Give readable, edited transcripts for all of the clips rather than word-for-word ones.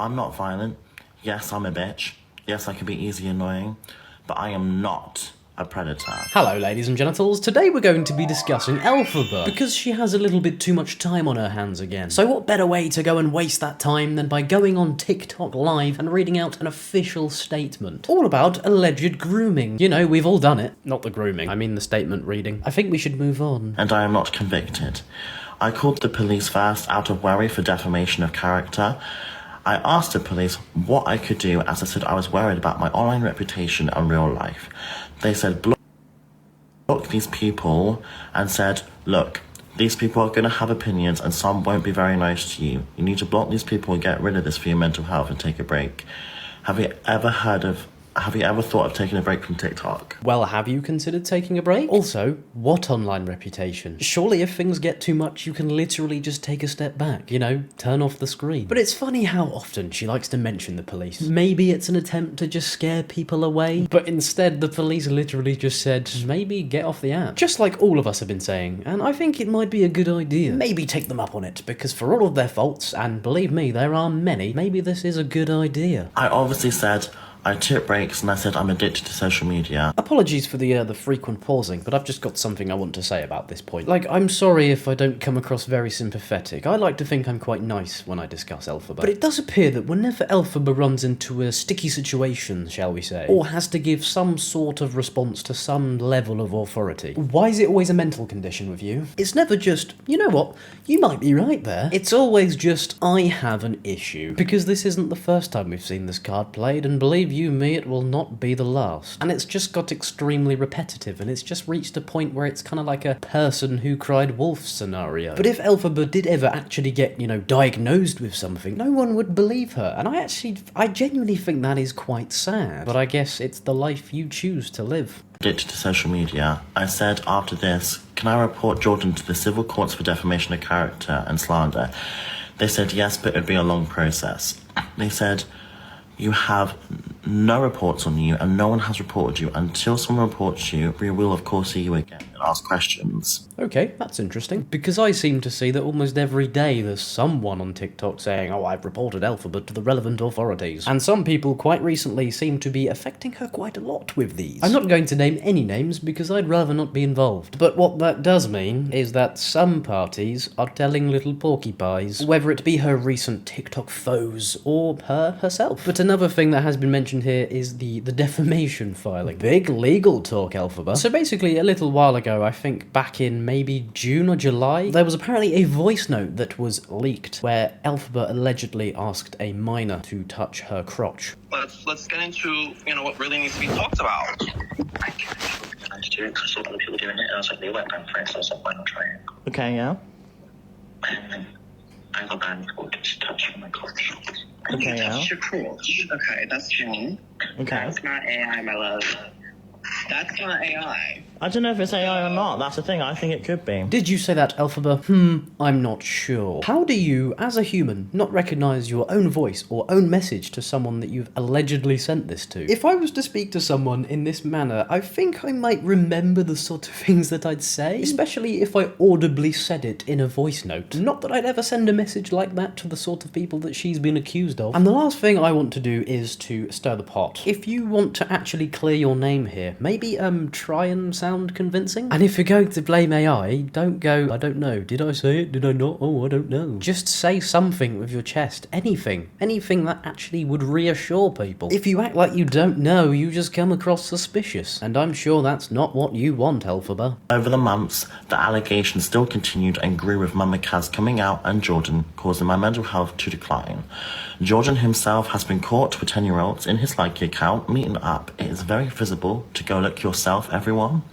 I'm not violent. Yes, I'm a bitch. Yes, I can be easily annoying, but I am not a predator. Hello ladies and genitals, today we're going to be discussing Elphaba, because she has a little bit too much time on her hands again. So what better way to go and waste that time than by going on TikTok live and reading out an official statement. All about alleged grooming. You know, we've all done it. Not the grooming, I mean the statement reading. I think we should move on. And I am not convicted. I called the police first out of worry for defamation of character. I asked the police what I could do, as I said I was worried about my online reputation and real life. They said block these people and said, look, these people are going to have opinions and some won't be very nice to you. You need to block these people and get rid of this for your mental health and take a break. Have you ever thought of taking a break from TikTok? Well, have you considered taking a break? Also, what online reputation? Surely if things get too much, you can literally just take a step back, you know, turn off the screen. But it's funny how often she likes to mention the police. Maybe it's an attempt to just scare people away, but instead the police literally just said, maybe get off the app. Just like all of us have been saying, and I think it might be a good idea. Maybe take them up on it, because for all of their faults, and believe me, there are many, maybe this is a good idea. I obviously said I took breaks and I said I'm addicted to social media. Apologies for the frequent pausing, but I've just got something I want to say about this point. Like, I'm sorry if I don't come across very sympathetic. I like to think I'm quite nice when I discuss Elphaba. But it does appear that whenever Elphaba runs into a sticky situation, shall we say, or has to give some sort of response to some level of authority, why is it always a mental condition with you? It's never just, you know what, you might be right there. It's always just, I have an issue. Because this isn't the first time we've seen this card played, and believe you me, it will not be the last. And it's just got extremely repetitive, and it's just reached a point where it's kind of like a person who cried wolf scenario. But if Elphaba did ever actually get, you know, diagnosed with something, no one would believe her. And I genuinely think that is quite sad. But I guess it's the life you choose to live. Addicted to social media. I said after this, can I report Jordan to the civil courts for defamation of character and slander? They said yes, but it'd be a long process. They said, you have no reports on you and no one has reported you. Until someone reports you, we will of course see you again and ask questions. Okay, that's interesting. Because I seem to see that almost every day there's someone on TikTok saying, oh, I've reported Elphaba to the relevant authorities. And some people quite recently seem to be affecting her quite a lot with these. I'm not going to name any names because I'd rather not be involved. But what that does mean is that some parties are telling little porcupines, whether it be her recent TikTok foes or her herself. But another thing that has been mentioned here is the defamation filing. Big legal talk, Elphaba. So basically, a little while ago, I think back in maybe June or July, there was apparently a voice note that was leaked where Elphaba allegedly asked a minor to touch her crotch. Let's get into, you know, what really needs to be talked about. I can't do it because I saw other people doing it and I was like, they went banned for it, so I was like, why not try it? Okay, yeah. And I got banned for just touching my crotch. Okay, yeah. Touch your crotch. Okay, that's wrong. Okay. That's not AI, my love. That's not AI. I don't know if it's AI or not. That's the thing. I think it could be. Did you say that, Elphaba? I'm not sure. How do you, as a human, not recognize your own voice or own message to someone that you've allegedly sent this to? If I was to speak to someone in this manner, I think I might remember the sort of things that I'd say, especially if I audibly said it in a voice note. Not that I'd ever send a message like that to the sort of people that she's been accused of. And the last thing I want to do is to stir the pot. If you want to actually clear your name here, maybe try and sound convincing. And if you're going to blame AI, don't go, I don't know, did I say it, did I not, oh I don't know. Just say something with your chest, anything that actually would reassure people. If you act like you don't know, you just come across suspicious, and I'm sure that's not what you want, Elphaba. Over the months, the allegations still continued and grew, with Mama Kaz coming out and Jordan, causing my mental health to decline. Jordan himself has been caught with 10-year-olds in his Likey account meeting up. It is very visible. To go look yourself, everyone.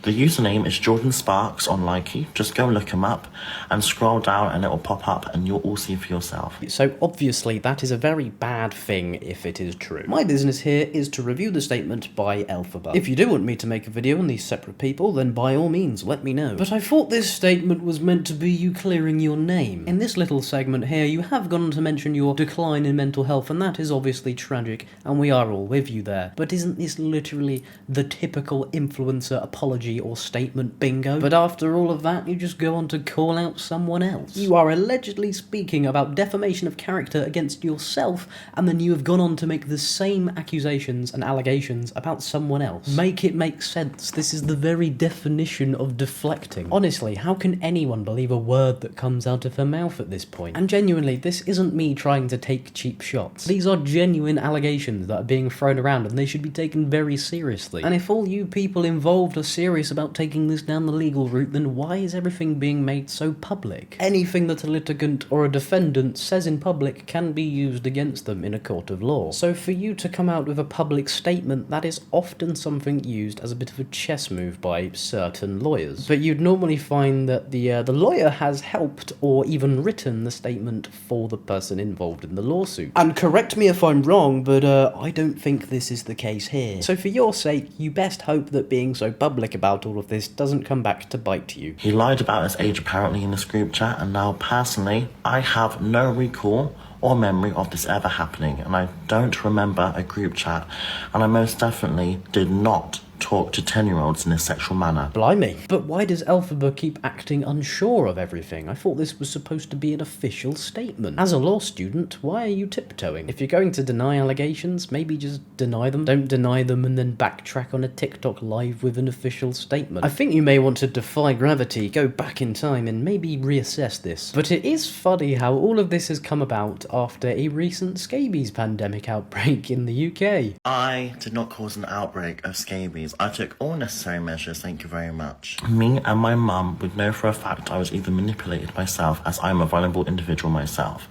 The username is Jordan Sparks on Likey. Just go look him up and scroll down and it will pop up and you'll all see for yourself. So obviously that is a very bad thing if it is true. My business here is to review the statement by Elphaba. If you do want me to make a video on these separate people, then by all means let me know. But I thought this statement was meant to be you clearing your name. In this little segment here, you have gone on to mention your decline in mental health, and that is obviously tragic, and we are all with you there. But isn't this literally the typical influencer apology apology or statement bingo, but after all of that, you just go on to call out someone else. You are allegedly speaking about defamation of character against yourself, and then you have gone on to make the same accusations and allegations about someone else. Make it make sense. This is the very definition of deflecting. Honestly, how can anyone believe a word that comes out of her mouth at this point? And genuinely, this isn't me trying to take cheap shots. These are genuine allegations that are being thrown around, and they should be taken very seriously. And if all you people involved are serious about taking this down the legal route, then why is everything being made so public? Anything that a litigant or a defendant says in public can be used against them in a court of law. So for you to come out with a public statement, that is often something used as a bit of a chess move by certain lawyers. But you'd normally find that the lawyer has helped or even written the statement for the person involved in the lawsuit. And correct me if I'm wrong, but I don't think this is the case here. So for your sake, you best hope that being so public about all of this doesn't come back to bite you. He lied about his age apparently in this group chat, and now personally, I have no recall or memory of this ever happening, and I don't remember a group chat, and I most definitely did not talk to 10-year-olds in a sexual manner. Blimey. But why does Elphaba keep acting unsure of everything? I thought this was supposed to be an official statement. As a law student, why are you tiptoeing? If you're going to deny allegations, maybe just deny them. Don't deny them and then backtrack on a TikTok live with an official statement. I think you may want to defy gravity, go back in time, and maybe reassess this. But it is funny how all of this has come about after a recent scabies pandemic outbreak in the UK. I did not cause an outbreak of scabies. I took all necessary measures, thank you very much. Me and my mum would know for a fact I was either manipulated myself, as I'm a vulnerable individual myself,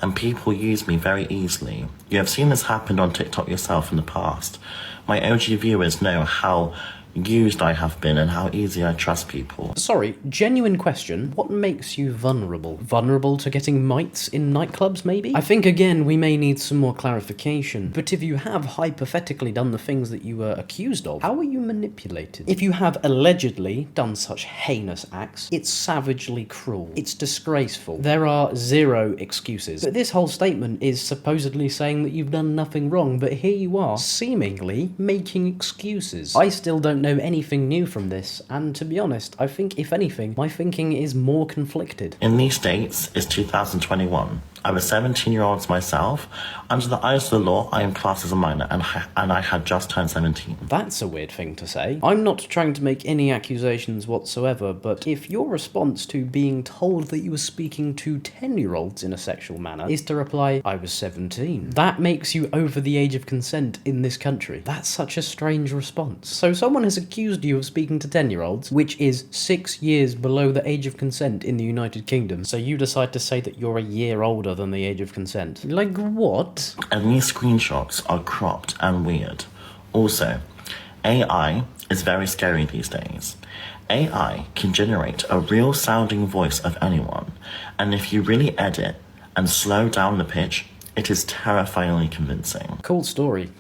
and people use me very easily. You have seen this happen on TikTok yourself in the past. My OG viewers know how used I have been and how easy I trust people. Sorry, genuine question. What makes you vulnerable? Vulnerable to getting mites in nightclubs, maybe? I think, again, we may need some more clarification. But if you have hypothetically done the things that you were accused of, how were you manipulated? If you have allegedly done such heinous acts, it's savagely cruel. It's disgraceful. There are zero excuses. But this whole statement is supposedly saying that you've done nothing wrong, but here you are, seemingly making excuses. I still don't know anything new from this, and to be honest, I think, if anything, my thinking is more conflicted. In these dates, it's 2021. I was 17-year-olds myself. Under the eyes of the law, I am classed as a minor, and I had just turned 17. That's a weird thing to say. I'm not trying to make any accusations whatsoever, but if your response to being told that you were speaking to 10-year-olds in a sexual manner is to reply, I was 17, that makes you over the age of consent in this country. That's such a strange response. So someone has accused you of speaking to 10-year-olds, which is 6 years below the age of consent in the United Kingdom, so you decide to say that you're a year older than the age of consent. Like, what? And these screenshots are cropped and weird. Also, AI is very scary these days. AI can generate a real sounding voice of anyone, and if you really edit and slow down the pitch, it is terrifyingly convincing. Cool story.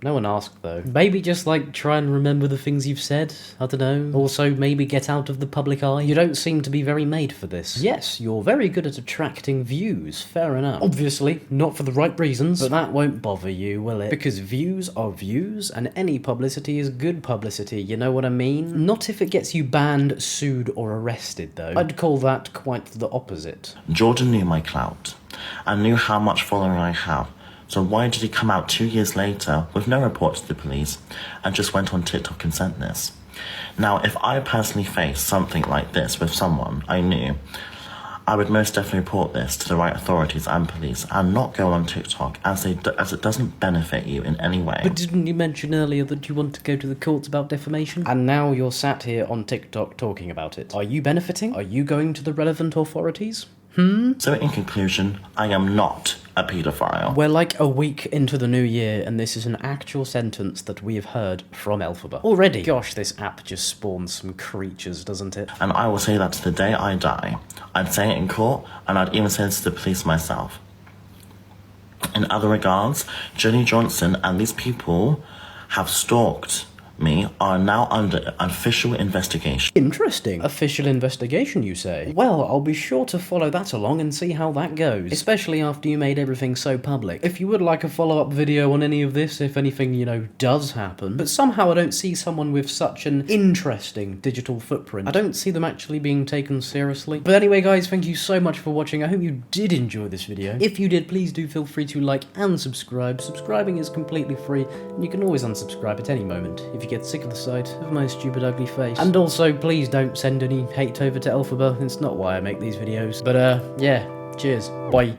No one asked, though. Maybe just, like, try and remember the things you've said? I don't know. Also, maybe get out of the public eye? You don't seem to be very made for this. Yes, you're very good at attracting views. Fair enough. Obviously, not for the right reasons, but that won't bother you, will it? Because views are views, and any publicity is good publicity, you know what I mean? Not if it gets you banned, sued, or arrested, though. I'd call that quite the opposite. Jordan knew my clout, and knew how much following I have. So why did he come out 2 years later with no report to the police and just went on TikTok and sent this? Now, if I personally faced something like this with someone I knew, I would most definitely report this to the right authorities and police and not go on TikTok as it doesn't benefit you in any way. But didn't you mention earlier that you want to go to the courts about defamation? And now you're sat here on TikTok talking about it. Are you benefiting? Are you going to the relevant authorities? So in conclusion, I am not a paedophile. We're like a week into the new year, and this is an actual sentence that we have heard from Elphaba already. Gosh, this app just spawns some creatures, doesn't it? And I will say that to the day I die. I'd say it in court, and I'd even say this to the police myself. In other regards, Jenny Johnson and these people have stalked me are now under official investigation. Interesting. Official investigation, you say? Well, I'll be sure to follow that along and see how that goes, especially after you made everything so public. If you would like a follow-up video on any of this, if anything, you know, does happen, but somehow I don't see someone with such an interesting digital footprint. I don't see them actually being taken seriously. But anyway, guys, thank you so much for watching. I hope you did enjoy this video. If you did, please do feel free to like and subscribe. Subscribing is completely free, and you can always unsubscribe at any moment if you get sick of the sight of my stupid ugly face. And also, please don't send any hate over to Elphaba. It's not why I make these videos. But yeah, cheers. Bye.